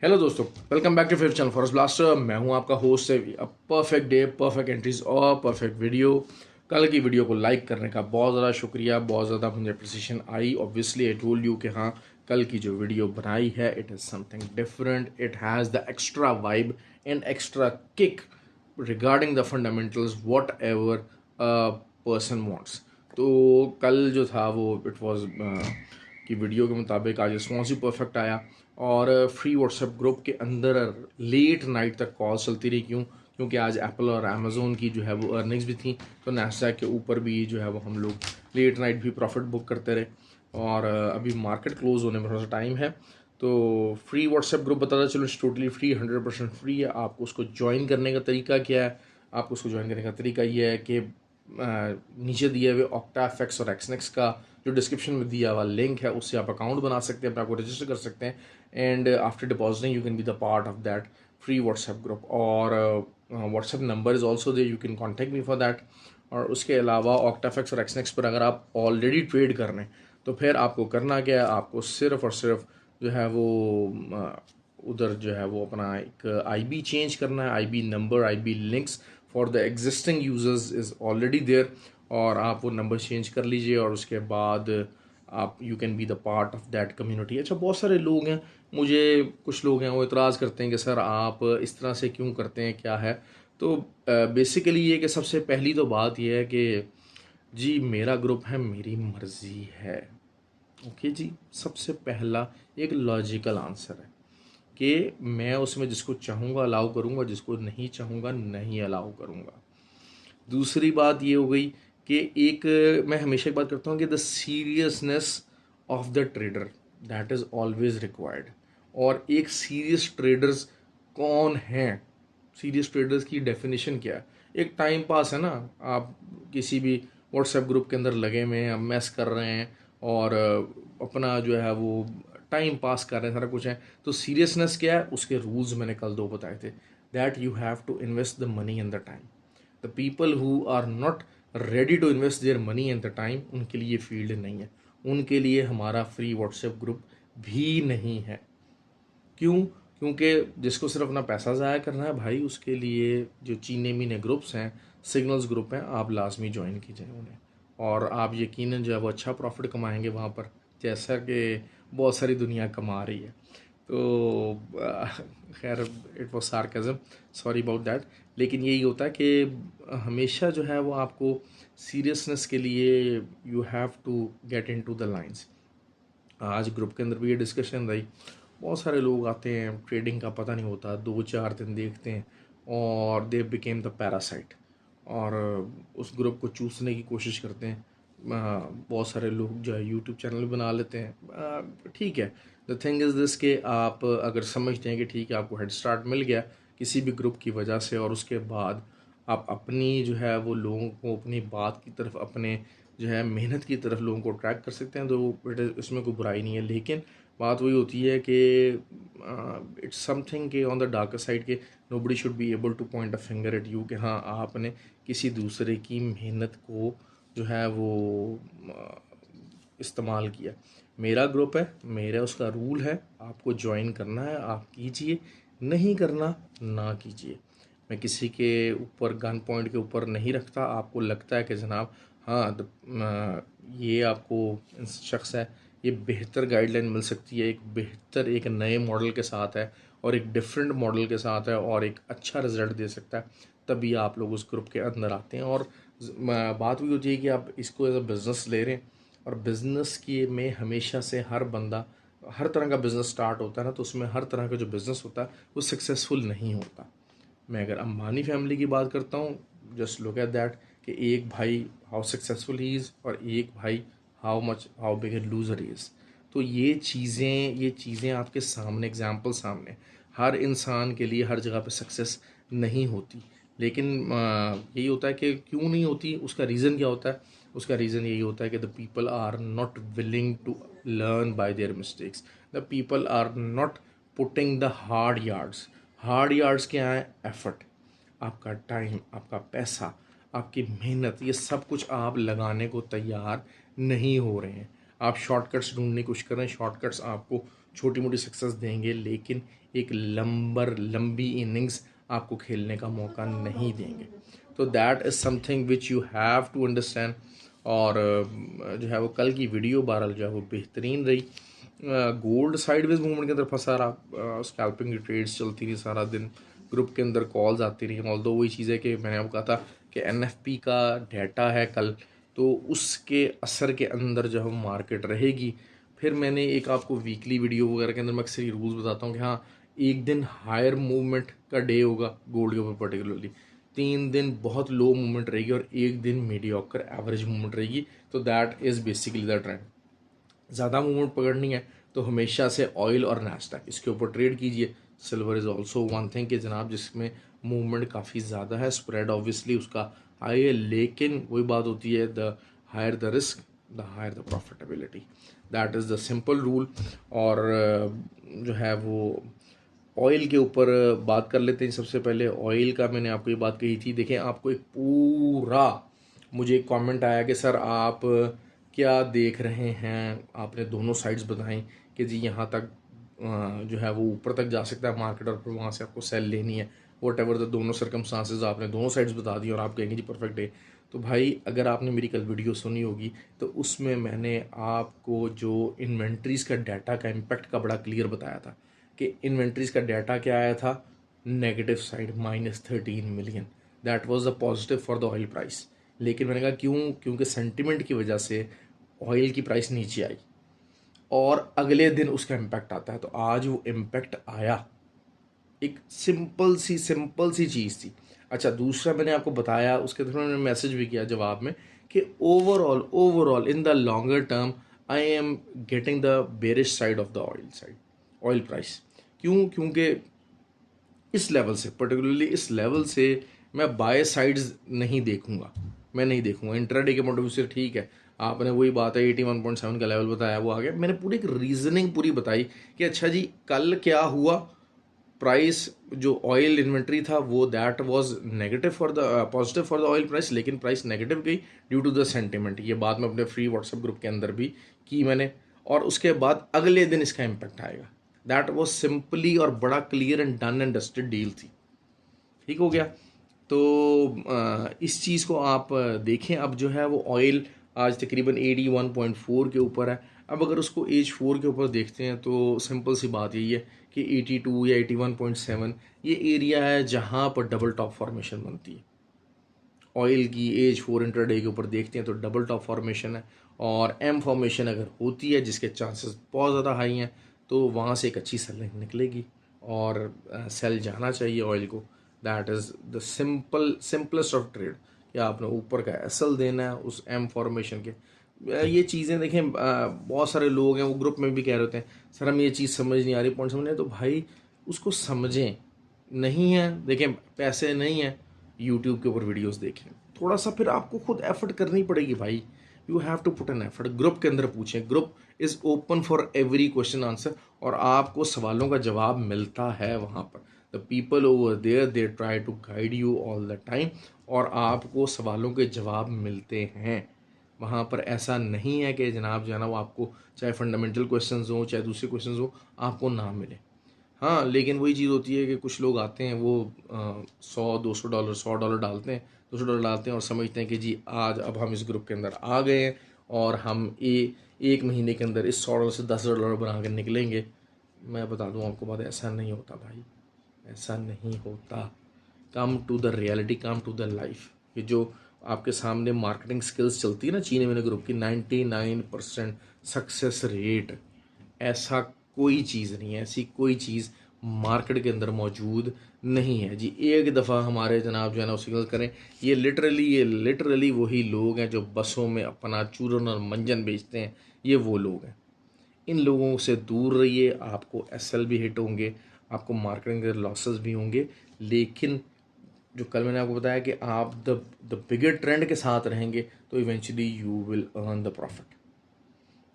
Hello दोस्तों, welcome back to fifth channel forest blaster. मैं हूं आपका होस्ट से परफेक्ट डे, परफेक्ट एंट्रीज और परफेक्ट वीडियो। कल की वीडियो को लाइक करने का बहुत ज़्यादा शुक्रिया, बहुत ज़्यादा मुझे appreciation I. Obviously I told you कि हाँ, कल की जो वीडियो बनाई है it is something different, it has the extra vibe and extra kick regarding the fundamentals what ever person wants. तो कल जो था वो इट वॉज की वीडियो के मुताबिक आज रिस्पॉन्स भी परफेक्ट आया और फ्री व्हाट्सएप ग्रुप के अंदर लेट नाइट तक कॉल चलती रही। क्योंकि आज एप्पल और अमेज़ोन की जो है वो अर्निंग्स भी थी, तो नैस्डैक के ऊपर भी जो है वो हम लोग लेट नाइट भी प्रॉफिट बुक करते रहे। और अभी मार्केट क्लोज होने में थोड़ा सा टाइम है। तो फ्री व्हाट्सएप ग्रुप बताता चलो, टोटली फ्री, 100% फ्री है। आपको उसको ज्वाइन करने का तरीका क्या है? आपको उसको ज्वाइन करने का तरीका ये है कि नीचे दिए हुए ऑक्टाफेक्स और एक्सनेक्स का जो डिस्क्रिप्शन में दिया हुआ लिंक है उससे आप अकाउंट बना सकते हैं, अपने आपको रजिस्टर कर सकते हैं and after depositing you can be the part of that free WhatsApp group. और WhatsApp number is also there, you can contact me for that. और उसके अलावा ऑक्टाफेक्स और एक्सनेक्स पर अगर आप ऑलरेडी ट्रेड कर रहे हैं तो फिर आपको करना क्या है, आपको सिर्फ और सिर्फ जो है वो उधर जो है वो अपना एक आईबी चेंज करना है। IB number, IB links for the existing users is already there, और आप वो नंबर चेंज कर लीजिए और उसके बाद आप you can be the part of that community. अच्छा, बहुत सारे लोग हैं, मुझे कुछ लोग हैं वो इतराज़ करते हैं कि सर आप इस तरह से क्यों करते हैं, क्या है। तो बेसिकली ये कि सबसे पहली तो बात ये है कि जी मेरा ग्रुप है, मेरी मर्ज़ी है। ओके जी, सबसे पहला एक लॉजिकल आंसर है कि मैं उसमें जिसको चाहूँगा अलाउ करूँगा, जिसको नहीं चाहूँगा नहीं अलाउ करूँगा। दूसरी बात ये हो गई कि एक मैं हमेशा एक बात करता हूँ कि the seriousness of the trader that is always required. और एक सीरियस ट्रेडर्स कौन हैं, सीरियस ट्रेडर्स की डेफिनेशन क्या है? एक टाइम पास है ना, आप किसी भी व्हाट्सएप ग्रुप के अंदर लगे हुए हैं, आप मैस कर रहे हैं और अपना जो है वो टाइम पास कर रहे हैं, सारा कुछ है। तो सीरियसनेस क्या है, उसके रूल्स मैंने कल दो बताए थे, that you have to invest the money in the time. The people who are not ready to invest their money and the time, उनके लिए फील्ड नहीं है, उनके लिए हमारा फ्री व्हाट्सएप ग्रुप भी नहीं है। क्यों? क्योंकि जिसको सिर्फ अपना पैसा ज़ाया करना है भाई, उसके लिए जो चीने मीने ग्रुप्स हैं, सिग्नल्स ग्रुप हैं, आप लाजमी ज्वाइन कीजिए उन्हें। और आप यकीनन जो है वो अच्छा प्रॉफिट कमाएंगे वहाँ पर, जैसा कि बहुत सारी दुनिया कमा रही है। तो खैर, it was sarcasm, sorry about that. लेकिन यही होता है कि हमेशा जो है वो आपको सीरियसनेस के लिए you have to get into the lines. आज ग्रुप के अंदर भी ये डिस्कशन रही, बहुत सारे लोग आते हैं, ट्रेडिंग का पता नहीं होता, 2-4 दिन देखते हैं और दे बिकेम द पैरासाइट और उस ग्रुप को चूसने की कोशिश करते हैं। बहुत सारे लोग जो है यूट्यूब चैनल बना लेते हैं, ठीक है। द थिंग इज़ दिस के आप अगर समझते हैं कि ठीक है आपको हेड स्टार्ट मिल गया किसी भी ग्रुप की वजह से, और उसके बाद आप अपनी जो है वो लोगों को अपनी बात की तरफ, अपने जो है मेहनत की तरफ लोगों को ट्रैक कर सकते हैं, तो इसमें कोई बुराई नहीं है। लेकिन बात वही होती है कि इट्स समथिंग के ऑन द डार्कर साइड के nobody should be able to point a finger at you कि हाँ आपने किसी दूसरे की मेहनत को जो है वो इस्तेमाल किया। मेरा ग्रुप है, मेरा उसका रूल है, आपको ज्वाइन करना है आप कीजिए, नहीं करना ना कीजिए। मैं किसी के ऊपर गन पॉइंट के ऊपर नहीं रखता। आपको लगता है कि जनाब हाँ ये आपको शख्स है, ये बेहतर गाइडलाइन मिल सकती है, एक बेहतर एक नए मॉडल के साथ है और एक डिफरेंट मॉडल के साथ है और एक अच्छा रिज़ल्ट दे सकता है, तभी आप लोग उस ग्रुप के अंदर आते हैं। और बात भी होती है कि आप इसको एज अ बिज़नेस ले रहे हैं, और बिज़नेस की में हमेशा से हर बंदा, हर तरह का बिज़नेस स्टार्ट होता है ना, तो उसमें हर तरह का जो बिज़नेस होता है वो सक्सेसफुल नहीं होता। मैं अगर अंबानी फैमिली की बात करता हूँ, जस्ट लुक एट दैट कि एक भाई हाउ सक्सेसफुल ही इज़ और एक भाई how big A loser is. तो ये चीज़ें आपके सामने, एग्जाम्पल सामने, हर इंसान के लिए हर जगह पे सक्सेस नहीं होती। लेकिन यही होता है कि क्यों नहीं होती, उसका रीज़न क्या होता है? उसका रीज़न यही होता है कि the people are not willing to learn by their mistakes, the people are not putting the hard yards. Hard yards क्या है? एफर्ट, आपका टाइम, आपका पैसा, आपकी मेहनत, ये सब कुछ आप लगाने को तैयार नहीं हो रहे हैं। आप शॉर्टकट्स ढूंढने की कोशिश कर रहे हैं, शॉर्टकट्स आपको छोटी मोटी सक्सेस देंगे लेकिन एक लंबी इनिंग्स आपको खेलने का मौका नहीं देंगे। तो that is something which you have to understand. और जो है वो कल की वीडियो बहरहाल जो है वो बेहतरीन रही। गोल्ड साइडवेज मूवमेंट के अंदर फंसा रहा, स्कैल्पिंग की ट्रेड्स चलती रही सारा दिन, ग्रुप के अंदर कॉल्स आती रही। ऑल्दो वही चीज़ है कि मैंने आपको कहा था कि एनएफपी का डाटा है कल, तो उसके असर के अंदर जो है मार्केट रहेगी। फिर मैंने एक आपको वीकली वीडियो वगैरह के अंदर मैं अक्सर रूल्स बताता हूँ कि हाँ, एक दिन हायर मूवमेंट का डे होगा गोल्ड के ऊपर पर्टिकुलरली, 3 दिन बहुत लो मूवमेंट रहेगी और एक दिन मीडियोकर एवरेज मूवमेंट रहेगी। तो that is basically the trend. ज़्यादा मूवमेंट पकड़नी है तो हमेशा से ऑयल और नास्डैक इसके ऊपर ट्रेड कीजिए। Silver is also one thing कि जनाब जिसमें मूवमेंट काफ़ी ज़्यादा है, स्प्रेड ऑब्वियसली उसका हाई है, लेकिन वही बात होती है, the higher the risk the higher the profitability. That is the simple rule. और जो है वो ऑयल के ऊपर बात कर लेते हैं। सबसे पहले ऑयल का मैंने आपको ये बात कही थी। देखें, आपको एक पूरा मुझे एक कमेंट आया कि सर आप क्या देख रहे हैं, आपने दोनों साइड्स बताएं कि जी यहाँ तक जो है वो ऊपर तक जा सकता है मार्केट और फिर वहाँ से आपको सेल लेनी है। वट एवर द दोनों सर्कमस्टांसेस आपने दोनों साइड्स बता दी और आप कहेंगे जी परफेक्ट है। तो भाई अगर आपने मेरी कल वीडियो सुनी होगी तो उसमें मैंने आपको जो इन्वेंट्रीज़ का डाटा का इम्पैक्ट का बड़ा क्लियर बताया था कि इन्वेंट्रीज़ का डाटा क्या आया था, negative side -13 million. That was the positive for the oil price. लेकिन मैंने कहा क्यों, क्योंकि सेंटिमेंट की वजह से ऑयल की प्राइस नीचे आई और अगले दिन उसका इम्पैक्ट आता है। तो आज वो इम्पैक्ट आया, एक सिंपल सी चीज़ थी। अच्छा, दूसरा मैंने आपको बताया, उसके थ्रू मैंने मैसेज भी किया जवाब में कि overall in the longer term I am getting the bearish side of the oil price. क्यों? क्योंकि इस लेवल से, पर्टिकुलरली इस लेवल से मैं बाय साइड्स नहीं देखूंगा, मैं नहीं देखूंगा इंट्राडे के पॉइंट ऑफ व्यू से। ठीक है, आपने वही बात है 81.7 का लेवल बताया, वो आ गया। मैंने पूरी एक रीजनिंग पूरी बताई कि अच्छा जी कल क्या हुआ, प्राइस जो ऑयल इन्वेंट्री था वो that was negative for the positive for the oil price, लेकिन प्राइस नेगेटिव गई ड्यू टू द सेंटिमेंट। ये बात मैं अपने फ्री व्हाट्सएप ग्रुप के अंदर भी की मैंने। और उसके बाद अगले दिन इसका इम्पैक्ट आएगा। दैट वाज सिंपली और बड़ा clear and done and dusted deal थी। ठीक हो गया। तो इस चीज़ को आप देखें। अब जो है वो ऑयल आज तकरीबन 81.4 के ऊपर है। अब अगर उसको एज 4 के ऊपर देखते हैं तो सिंपल सी बात यही है कि 82 या 81.7 ये एरिया है जहाँ पर डबल टॉप फॉर्मेशन बनती है। ऑयल की एज 4 इंटरडे के ऊपर देखते हैं तो डबल टॉप फॉर्मेशन है, और एम फॉर्मेशन अगर होती है जिसके चांसेस बहुत ज़्यादा हाई हैं तो वहाँ से एक अच्छी सेलिंग निकलेगी और सेल जाना चाहिए ऑयल को। That is the simplest of trade कि आपने ऊपर का एसएल देना है उस एम फॉर्मेशन के। ये चीज़ें देखें, बहुत सारे लोग हैं वो ग्रुप में भी कह रहे होते हैं सर हम ये चीज़ समझ नहीं आ रही, पॉइंट समझ नहीं। तो भाई उसको समझें। नहीं है, देखें पैसे नहीं है, यूट्यूब के ऊपर वीडियोस देखें। थोड़ा सा फिर आपको खुद एफर्ट करनी पड़ेगी भाई। You have to put an effort. Group के अंदर पूछें, group is open for every question answer, और आपको सवालों का जवाब मिलता है वहाँ पर। The people over there they try to guide you all the time, और आपको सवालों के जवाब मिलते हैं वहाँ पर। ऐसा नहीं है कि जनाब जो है ना वो आपको चाहे फंडामेंटल क्वेश्चंस हो चाहे दूसरे क्वेश्चंस हो आपको ना मिले। हाँ, लेकिन वही चीज़ होती है कि कुछ लोग आते हैं वो $100 $200 डालते हैं, $200 डालते हैं और समझते हैं कि जी आज अब हम इस ग्रुप के अंदर आ गए हैं और हम एक महीने के अंदर इस $100 से $10,000 बना कर निकलेंगे। मैं बता दूं आपको बात, ऐसा नहीं होता भाई, ऐसा नहीं होता। Come to the reality, come to the life. ये जो आपके सामने मार्केटिंग स्किल्स चलती है ना चीनी मिनी ग्रुप की, 99% सक्सेस रेट, ऐसा कोई चीज़ नहीं है, ऐसी कोई चीज़ मार्केट के अंदर मौजूद नहीं है जी। एक दफ़ा हमारे जनाब जो है ना सिग्नल करें, ये लिटरली वही लोग हैं जो बसों में अपना चूरन और मंजन बेचते हैं, ये वो लोग हैं। इन लोगों से दूर रहिए। आपको एसएल भी हिट होंगे, आपको मार्केटिंग के लॉसेस भी होंगे, लेकिन जो कल मैंने आपको बताया कि आप द बिगर ट्रेंड के साथ रहेंगे तो eventually you will earn the profit.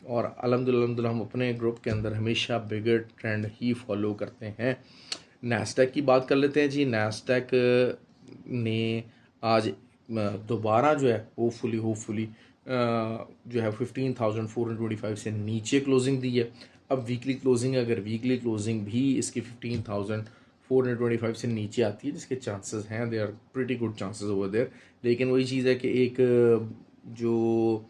और अल्हम्दुलिल्लाह हम अपने ग्रुप के अंदर हमेशा बिगर ट्रेंड ही फॉलो करते हैं। नैस्डैक की बात कर लेते हैं जी। नैस्डैक ने आज दोबारा जो है होपफुली जो है 15,425 से नीचे क्लोजिंग दी है। अब वीकली क्लोजिंग, अगर वीकली क्लोजिंग भी इसकी 15,425 से नीचे आती है, जिसके चांसेस हैं, they are pretty good chances over there, लेकिन वही चीज़ है कि एक जो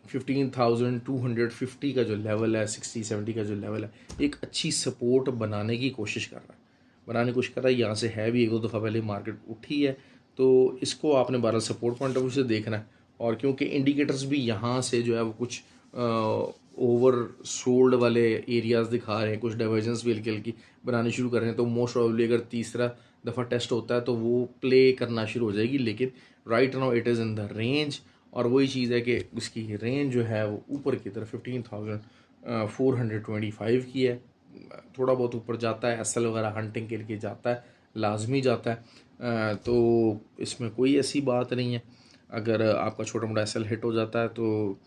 15,250 का जो लेवल है, 60-70 का जो लेवल है, एक अच्छी सपोर्ट बनाने की कोशिश कर रहा है, यहाँ से है भी, एक दो दफ़ा पहले मार्केट उठी है, तो इसको आपने 12 सपोर्ट पॉइंट ऑफ व्यू से देखना है। और क्योंकि इंडिकेटर्स भी यहाँ से जो है वो कुछ ओवर सोल्ड वाले एरियाज़ दिखा रहे हैं, कुछ डाइवर्जेंस भी हल्की हल्की बनानी शुरू कर रहे हैं, तो मोस्ट प्रॉब्ली अगर तीसरा दफ़ा टेस्ट होता है तो वो प्ले करना शुरू हो जाएगी, लेकिन right now it is in the range. और वही चीज़ है कि उसकी रेंज जो है वो ऊपर की तरफ 15,425 की है, थोड़ा बहुत ऊपर जाता है, एसएल वगैरह हंटिंग के लिए जाता है, लाजमी जाता है, तो इसमें कोई ऐसी बात नहीं है। अगर आपका छोटा मोटा एसएल हिट हो जाता है तो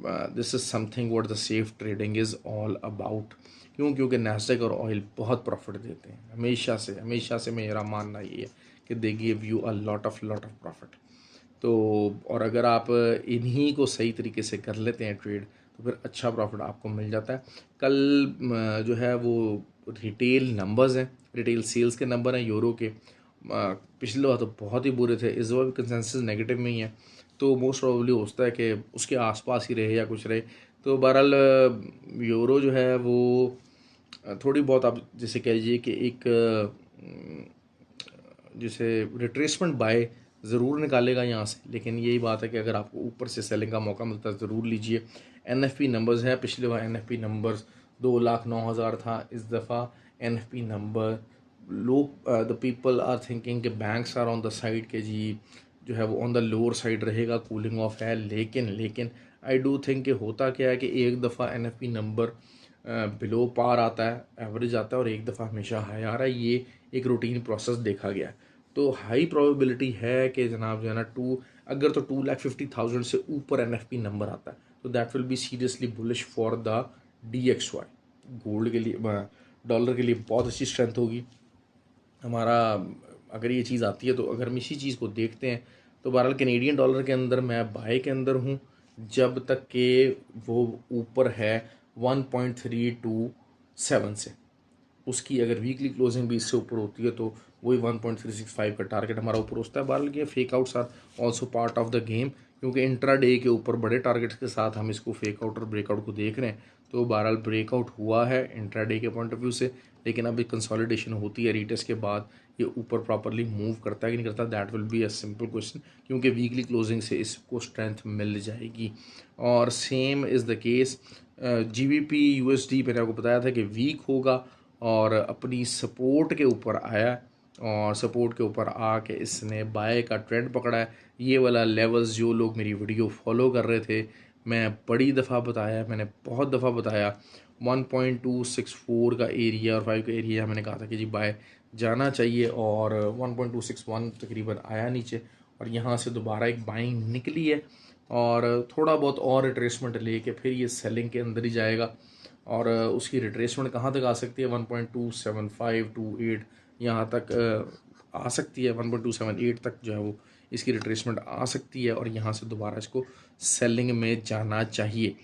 this is something what the safe trading is all about. क्योंकि नैस्डैक और ऑयल बहुत प्रॉफिट देते हैं, हमेशा से मेरा मानना ये है कि they give you a lot of profit. तो और अगर आप इन्हीं को सही तरीके से कर लेते हैं ट्रेड, तो फिर अच्छा प्रॉफिट आपको मिल जाता है। कल जो है वो रिटेल नंबर्स हैं, रिटेल सेल्स के नंबर हैं यूरो के, पिछले बार तो बहुत ही बुरे थे, इस बार भी कंसेंसस नेगेटिव में ही है, तो मोस्ट प्रोबेबली हो सकता है कि उसके आसपास ही रहे या कुछ रहे। तो बहरहाल यूरो जो है वो थोड़ी बहुत, आप जैसे कह लीजिए कि एक जैसे रिट्रेसमेंट बाय ज़रूर निकालेगा यहाँ से, लेकिन यही बात है कि अगर आपको ऊपर से सेलिंग का मौका मिलता है ज़रूर लीजिए। एनएफपी नंबर्स हैं, पिछले बार एनएफपी नंबर्स 2,09,000 था, इस दफ़ा एनएफपी नंबर लोग द पीपल आर थिंकिंग कि banks are on the side के जी जो है वो ऑन द लोअर साइड रहेगा, कूलिंग ऑफ है, लेकिन आई डू थिंक कि होता क्या है कि एक दफ़ा एनएफपी नंबर बिलो पार आता है, एवरेज आता है, और एक दफ़ा हमेशा हाई आ रहा है, ये एक रूटीन प्रोसेस देखा गया है। तो हाई प्रोबेबिलिटी है कि जनाब जो है ना अगर तो 2,50,000 से ऊपर एनएफपी नंबर आता है तो that will be seriously bullish for the DXY। Gold के लिए, डॉलर के लिए बहुत अच्छी स्ट्रेंथ होगी हमारा अगर ये चीज़ आती है। तो अगर हम इसी चीज़ को देखते हैं तो बहरहाल कैनेडियन डॉलर के अंदर मैं बाय के अंदर हूँ जब तक कि वो ऊपर है 1.327 से। उसकी अगर वीकली क्लोजिंग भी इससे ऊपर होती है तो वही 1.365 का टारगेट हमारा ऊपर होता है। बहरहाल ये fake outs are also part of the game, क्योंकि इंट्रा डे के ऊपर बड़े टारगेट्स के साथ हम इसको फेक आउट और ब्रेकआउट को देख रहे हैं। तो बहरहाल ब्रेकआउट हुआ है इंट्रा डे के पॉइंट ऑफ व्यू से, लेकिन अभी कंसोलिडेशन होती है रीटेस्ट के बाद, ये ऊपर प्रॉपरली मूव करता है कि नहीं करता, that will be a simple question, क्योंकि वीकली क्लोजिंग से इसको स्ट्रेंथ मिल जाएगी। और same is the case GBP USD, मैंने आपको बताया था कि वीक होगा और अपनी सपोर्ट के ऊपर आया, और सपोर्ट के ऊपर आके इसने बाय का ट्रेंड पकड़ा है। ये वाला लेवल्स जो लोग मेरी वीडियो फॉलो कर रहे थे, मैं बड़ी दफ़ा बताया, मैंने बहुत दफ़ा बताया, 1.264 का एरिया और 5 का एरिया मैंने कहा था कि जी बाय जाना चाहिए, और 1.261 तकरीबन आया नीचे, और यहाँ से दोबारा एक बाइंग निकली है, और थोड़ा बहुत और रिट्रेसमेंट लेके फिर ये सेलिंग के अंदर ही जाएगा। और उसकी रिट्रेसमेंट कहाँ तक आ सकती है, 1.27528 यहाँ तक आ सकती है, 1.278 तक जो है वो इसकी रिट्रेसमेंट आ सकती है, और यहाँ से दोबारा इसको सेलिंग में जाना चाहिए।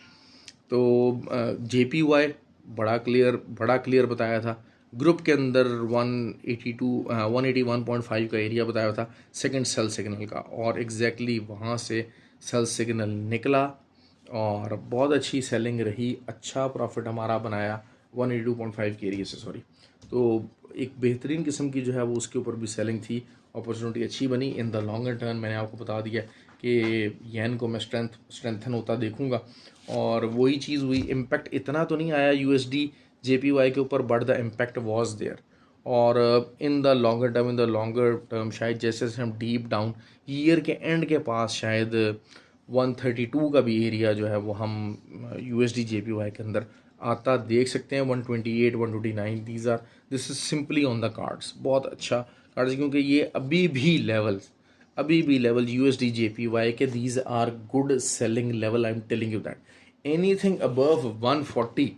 तो JPY बड़ा क्लियर बताया था, ग्रुप के अंदर 181.5 का एरिया बताया था सेकंड सेल सिग्नल का, और एग्जैक्टली वहाँ से सेल सिग्नल निकला और बहुत अच्छी सेलिंग रही, अच्छा प्रॉफिट हमारा बनाया 182.5 के एरिया से, सॉरी। तो एक बेहतरीन किस्म की जो है वो उसके ऊपर भी सेलिंग थी, अपॉर्चुनिटी अच्छी बनी। इन द लॉन्गर टर्म मैंने आपको बता दिया कि येन को मैं स्ट्रेंथन होता देखूंगा, और वही चीज़ हुई। इम्पैक्ट इतना तो नहीं आया USD JPY के ऊपर, but the impact was there. और इन द लॉन्गर टर्म शायद जैसे जैसे हम डीप डाउन ईयर के एंड के पास शायद 132 का भी एरिया जो है वो हम USD JPY के अंदर आता देख सकते हैं। 128 129 this is simply on the cards, बहुत अच्छा कार्ड्स, क्योंकि ये अभी भी लेवल USD JPY के these are good selling level. I am telling you that anything above 140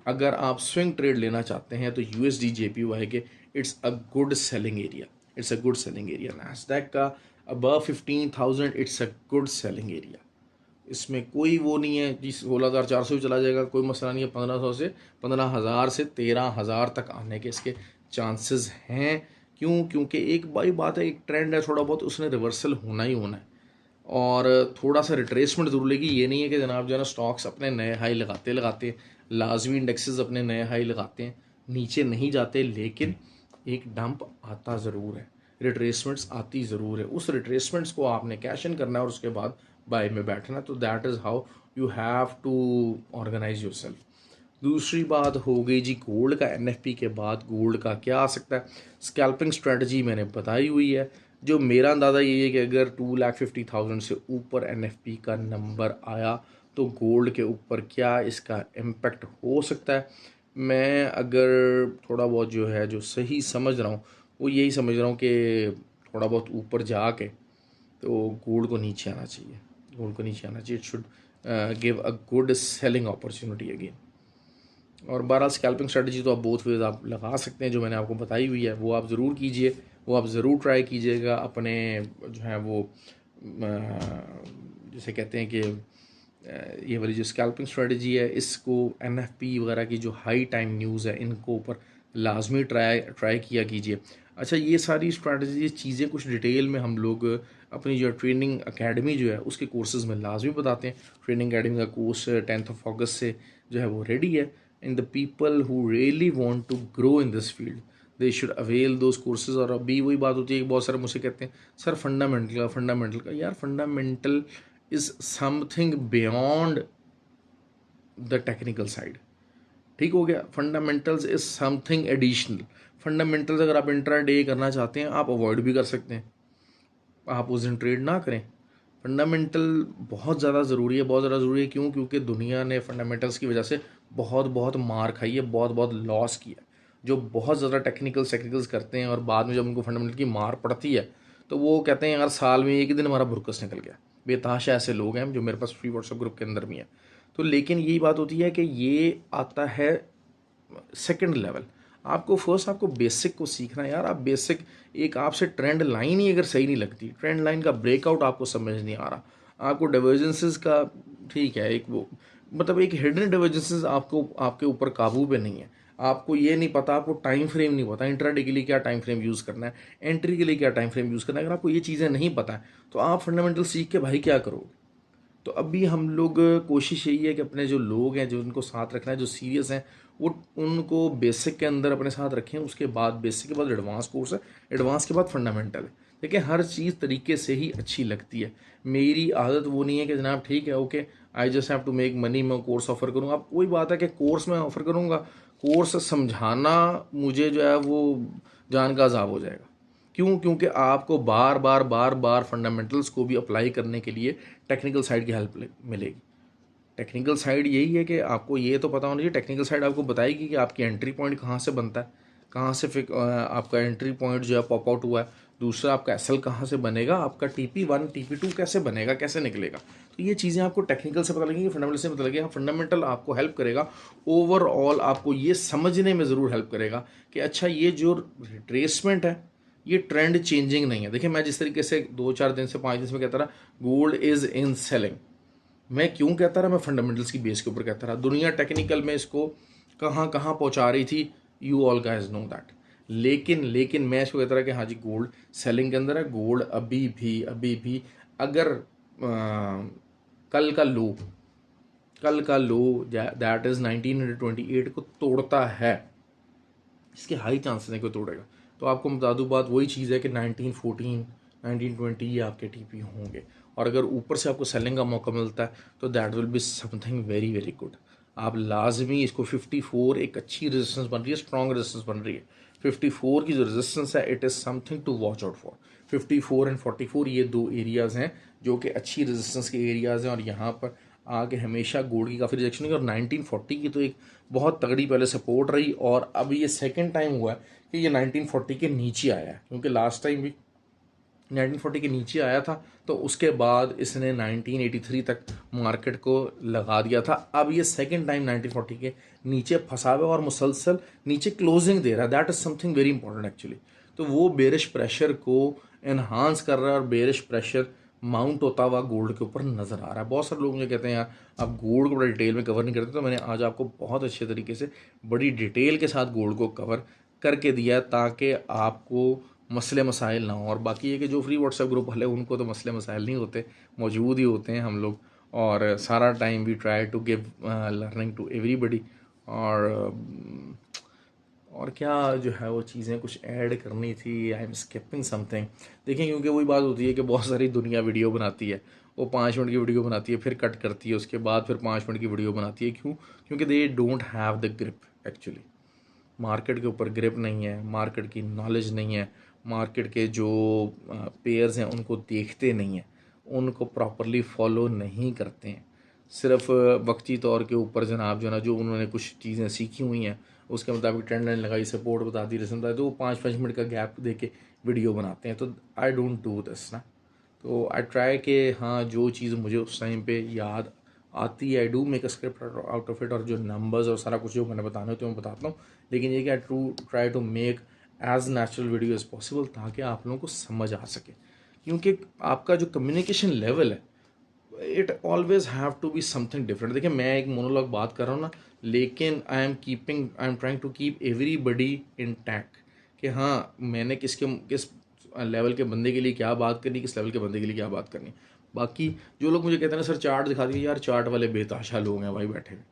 अगर आप स्विंग ट्रेड लेना चाहते हैं तो USD JPY के it's a good selling area. Nasdaq का above 15,000 it's a good selling area. इसमें कोई वो नहीं है जी 16,400 भी चला जाएगा, कोई मसला नहीं है। 1500 से 15,000 से 13,000 तक आने के इसके चांसेस हैं। क्यों? क्योंकि एक बड़ी बात है, एक ट्रेंड है थोड़ा बहुत, उसने रिवर्सल होना ही होना है और थोड़ा सा रिट्रेसमेंट ज़रूर लेगी। ये नहीं है कि जनाब जो है ना स्टॉक्स अपने नए हाई लगाते लाजमी इंडेक्सेस अपने नए हाई लगाते हैं, नीचे नहीं जाते, लेकिन एक डंप आता ज़रूर है, रिट्रेसमेंट्स आती ज़रूर है। उस रिट्रेसमेंट्स को आपने कैश इन करना है और उसके बाद बाय में बैठना है। तो that is how you have to organise yourself. दूसरी बात हो गई जी गोल्ड का। एनएफपी के बाद गोल्ड का क्या आ सकता है? स्कैल्पिंग स्ट्रेटजी मैंने बताई हुई है। जो मेरा अंदाज़ा ये है कि अगर 2,50,000 से ऊपर एनएफपी का नंबर आया तो गोल्ड के ऊपर क्या इसका इम्पेक्ट हो सकता है। मैं अगर थोड़ा बहुत जो है जो सही समझ रहा हूँ वो यही समझ रहा हूँ कि थोड़ा बहुत ऊपर जाके तो गोल्ड को नीचे आना चाहिए, गोल्ड को नीचे आना चाहिए। It should give a good selling opportunity again. और बहरहाल स्कैल्पिंग स्ट्रेटजी तो आप बोथ वेज आप लगा सकते हैं, जो मैंने आपको बताई हुई है वो आप ज़रूर कीजिए, वो आप ज़रूर ट्राई कीजिएगा। अपने जो है वो जैसे कहते हैं कि ये वाली जो स्कैल्पिंग स्ट्रेटजी है इसको एनएफपी वगैरह की जो हाई टाइम न्यूज़ है इनको ऊपर लाजमी ट्राई किया कीजिए। अच्छा, ये सारी स्ट्रेटजी चीज़ें कुछ डिटेल में हम लोग अपनी जो ट्रेनिंग एकेडमी जो है उसके कोर्सेज़ में लाजमी बताते हैं। ट्रेनिंग एकेडमी का कोर्स 10 अगस्त से जो है वो रेडी है। In the people who really want to grow in this field they should avail those courses. और अभी वही बात होती है कि बहुत सारे मुझसे कहते हैं सर फंडामेंटल का यार fundamental is something beyond the technical side. ठीक हो गया, fundamentals is something additional. Fundamentals अगर आप इंट्रा डे करना चाहते हैं आप अवॉइड भी कर सकते हैं, आप उस दिन ट्रेड ना करें। फंडामेंटल बहुत ज़्यादा ज़रूरी है, बहुत ज़्यादा ज़रूरी है। क्यों? क्योंकि दुनिया ने फंडामेंटल्स की वजह से बहुत मार खाई है, बहुत लॉस किया। जो बहुत ज़्यादा टेक्निकल्स करते हैं और बाद में जब उनको फंडामेंटल की मार पड़ती है तो वो कहते हैं यार साल में एक ही दिन हमारा बुरकस निकल गया। बेतहाशा ऐसे लोग हैं जो मेरे पास फ्री व्हाट्सएप ग्रुप के अंदर भी हैं। तो लेकिन यही बात होती है कि ये आता है सेकंड लेवल। आपको फर्स्ट आपको बेसिक को सीखना है यार। आप बेसिक एक आपसे ट्रेंड लाइन ही अगर सही नहीं लगती, ट्रेंड लाइन का ब्रेकआउट आपको समझ नहीं आ रहा, आपको डाइवर्जेंसेस का ठीक है एक वो मतलब एक हिडन डाइवर्जेंसेस आपको आपके ऊपर काबू पे नहीं है, आपको ये नहीं पता, आपको टाइम फ्रेम नहीं पता, इंट्राडे के लिए क्या टाइम फ्रेम यूज़ करना है, एंट्री के लिए क्या टाइम फ्रेम यूज़ करना है, अगर आपको ये चीज़ें नहीं पता है तो आप फंडामेंटल सीख के भाई क्या करोगे। तो अभी हम लोग कोशिश यही है कि अपने जो लोग हैं जो उनको साथ रखना है, जो सीरियस हैं, वो उनको बेसिक के अंदर अपने साथ रखें। उसके बाद बेसिक के बाद एडवांस कोर्स है, एडवांस के बाद फंडामेंटल है। देखिए हर चीज़ तरीके से ही अच्छी लगती है। मेरी आदत वो नहीं है कि जनाब ठीक है okay I just have to make money, मैं कोर्स ऑफ़र करूँगा। अब वही बात है कि कोर्स मैं ऑफ़र करूँगा, कोर्स समझाना मुझे जो है वो जान का अजाब हो जाएगा। क्यों? क्योंकि आपको बार बार फंडामेंटल्स को भी अप्लाई करने के लिए टेक्निकल साइड की हेल्प मिलेगी। टेक्निकल साइड यही है कि आपको ये तो पता होना चाहिए, टेक्निकल साइड आपको बताएगी कि आपकी एंट्री पॉइंट कहाँ से बनता है, कहाँ से आपका एंट्री पॉइंट जो है पॉप आउट हुआ है। दूसरा आपका एसएल कहाँ से बनेगा, आपका TP1 TP2 कैसे बनेगा, कैसे निकलेगा। तो ये चीज़ें आपको टेक्निकल से पता लगेंगी, फंडामेंटल से पता लगेगा। फंडामेंटल आपको हेल्प करेगा, ओवरऑल आपको ये समझने में ज़रूर हेल्प करेगा कि अच्छा ये जो रिट्रेसमेंट है ये ट्रेंड चेंजिंग नहीं है। देखिए मैं जिस तरीके से 2-4 दिन से 5 दिन से कहता रहा गोल्ड इज़ इन सेलिंग, मैं क्यों कहता रहा, मैं फंडामेंटल्स की बेस के ऊपर कहता रहा। दुनिया टेक्निकल में इसको कहाँ कहाँ पहुँचा रही थी, you all guys know that. लेकिन मैं इसको कहता रहा कि हाँ जी गोल्ड सेलिंग के अंदर है। गोल्ड अभी भी अगर कल का लो दैट इज़ 1928 को तोड़ता है, इसके हाई चांसेस हैं कि तोड़ेगा। तो आपको बता दूँ बात वही चीज़ है कि 1914 1920 ये आपके TP होंगे। और अगर ऊपर से आपको सेलिंग का मौका मिलता है तो that will be something very good. आप लाजमी इसको 54 एक अच्छी रेजिस्टेंस बन रही है, स्ट्रॉन्ग रेजिस्टेंस बन रही है। 54 की जो रेजिस्टेंस है it is something to watch out for. 54 and 44 ये दो एरियाज़ हैं जो कि अच्छी रेजिस्टेंस के एरियाज़ हैं। और यहाँ पर आगे हमेशा गोल्ड की काफ़ी रिजेक्शन हुई और 1940 की तो एक बहुत तगड़ी पहले सपोर्ट रही और अब ये सेकंड टाइम हुआ है कि ये 1940 के नीचे आया है। क्योंकि लास्ट टाइम भी 1940 के नीचे आया था तो उसके बाद इसने 1983 तक मार्केट को लगा दिया था। अब ये सेकंड टाइम 1940 के नीचे फंसा हुआ और मुसलसल नीचे क्लोजिंग दे रहा है। That is something very important actually. तो वो बेरिश प्रेशर को एनहांस कर रहा है और बेरिश प्रेशर माउंट होता हुआ गोल्ड के ऊपर नज़र आ रहा है। बहुत सारे लोग मुझे कहते हैं यार आप गोल्ड को बड़ा डिटेल में कवर नहीं करते, तो मैंने आज आपको बहुत अच्छे तरीके से बड़ी डिटेल के साथ गोल्ड को कवर करके दिया है ताकि आपको मसले मसाइल ना हो। और बाकी ये कि जो फ्री व्हाट्सएप ग्रुप वाले उनको तो मसले मसाइल नहीं होते, मौजूद ही होते हैं हम लोग, और सारा time we try to give learning to everybody. और क्या जो है वो चीज़ें कुछ ऐड करनी थी, आई एम स्किपिंग समथिंग। देखिए क्योंकि वही बात होती है कि बहुत सारी दुनिया वीडियो बनाती है, वो 5 मिनट की वीडियो बनाती है, फिर कट करती है, उसके बाद फिर 5 मिनट की वीडियो बनाती है। क्यों? क्योंकि they don't have the grip. Actually market के ऊपर ग्रिप नहीं है, मार्केट की नॉलेज नहीं है, मार्केट के जो पेयर्स हैं उनको देखते नहीं हैं, उनको प्रॉपरली फॉलो नहीं करते हैं। सिर्फ वक्ती तौर के ऊपर जनाब जो ना जो उन्होंने कुछ चीज़ें सीखी हुई हैं उसके मुताबिक ट्रेंड लाइन लगाई, सपोर्ट बता दी, रस्म बता दी, तो वो 5-5 मिनट का गैप दे के वीडियो बनाते हैं। तो आई डोंट डू दिस ना। तो आई ट्राई कि हाँ जो चीज़ मुझे उस टाइम पे याद आती है I do make a script out of it, और जो नंबर्स और सारा कुछ जो मैंने बताना होते हैं मैं बताता हूँ। लेकिन ये कि I try to make as natural video as possible ताकि आप लोगों को समझ आ सके। क्योंकि आपका जो कम्युनिकेशन लेवल है it always have to be something different. देखिए मैं एक मोनोलॉग बात कर रहा हूँ ना, लेकिन I am trying to keep everybody intact कि हाँ मैंने किस लेवल के बंदे के लिए क्या बात करनी, किस लेवल के बंदे के लिए क्या बात करनी। बाकी जो लोग मुझे कहते हैं ना सर चार्ट दिखा दीजिए, यार चार्ट वाले बेताशा लोग हैं भाई बैठे हुए,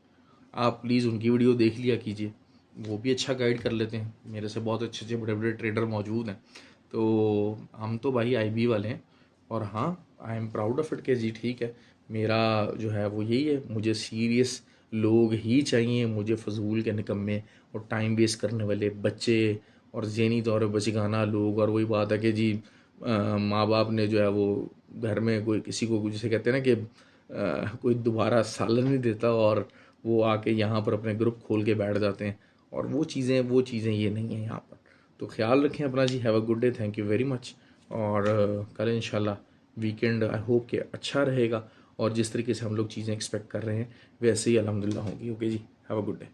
आप प्लीज़ उनकी वीडियो देख लिया कीजिए, वो भी अच्छा गाइड कर लेते हैं। मेरे से बहुत अच्छे अच्छे बड़े बड़े ट्रेडर मौजूद हैं। तो हम तो भाई आईबी वाले हैं, और हाँ I am proud of it कि जी ठीक है मेरा जो है वो यही है, मुझे सीरियस लोग ही चाहिए, मुझे फजूल के निकम्मे और टाइम वेस्ट करने वाले बच्चे और ज़हनी तौर पर बचगाना लोग। और वही बात है कि जी माँ बाप ने जो है वो घर में कोई किसी को जिसे कहते हैं ना कि कोई दोबारा सालन नहीं देता, और वो आके यहाँ पर अपने ग्रुप खोल के बैठ जाते हैं, और वो चीज़ें ये नहीं है यहाँ पर। तो ख्याल रखें अपना जी। Have a good day, thank you very much. और कल इंशाल्लाह वीकेंड आई होप कि अच्छा रहेगा, और जिस तरीके से हम लोग चीज़ें एक्सपेक्ट कर रहे हैं वैसे ही अल्हम्दुलिल्लाह होंगी। ओके जी, हैव अ गुड डे।